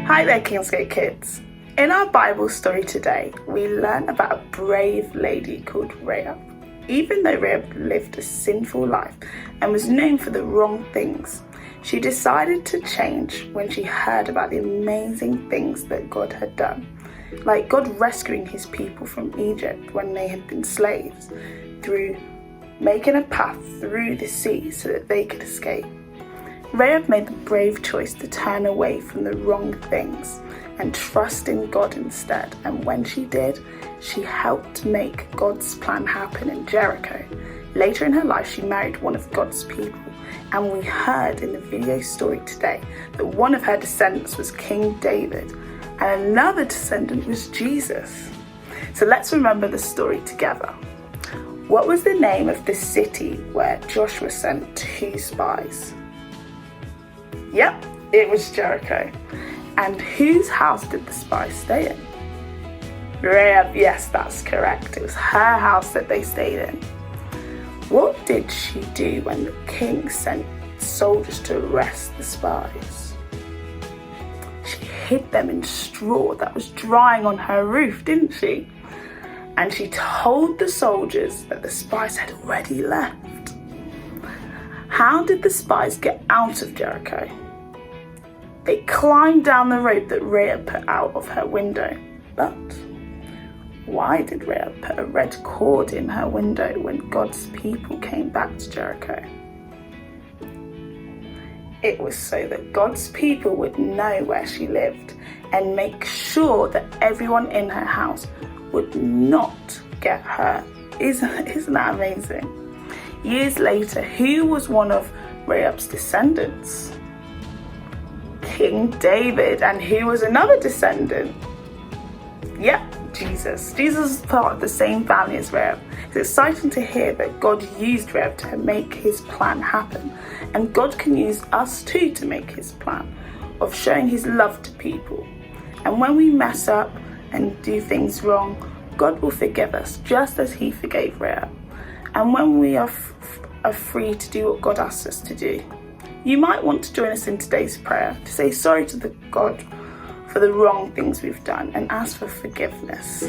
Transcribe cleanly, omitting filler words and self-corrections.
Hi there, Kingsgate kids. In our Bible story today, we learn about a brave lady called Rahab. Even though Rahab lived a sinful life and was known for the wrong things, she decided to change when she heard about the amazing things that God had done, like God rescuing his people from Egypt when they had been slaves, through making a path through the sea so that they could escape. Rahab made the brave choice to turn away from the wrong things and trust in God instead. And when she did, she helped make God's plan happen in Jericho. Later in her life, she married one of God's people. And we heard in the video story today that one of her descendants was King David and another descendant was Jesus. So let's remember the story together. What was the name of the city where Joshua sent 2 spies? Yep, it was Jericho. And whose house did the spies stay in? Rahab, yes, that's correct. It was her house that they stayed in. What did she do when the king sent soldiers to arrest the spies? She hid them in straw that was drying on her roof, didn't she? And she told the soldiers that the spies had already left. How did the spies get out of Jericho? They climbed down the rope that Rahab put out of her window. But why did Rahab put a red cord in her window when God's people came back to Jericho? It was so that God's people would know where she lived and make sure that everyone in her house would not get hurt. Isn't that amazing? Years later, who was one of Rahab's descendants? King David. And who was another descendant? Yep, Jesus. Jesus is part of the same family as Rahab. It's exciting to hear that God used Rahab to make his plan happen. And God can use us too to make his plan of showing his love to people. And when we mess up and do things wrong, God will forgive us just as he forgave Rahab. And when we are free to do what God asks us to do, you might want to join us in today's prayer to say sorry to God for the wrong things we've done and ask for forgiveness.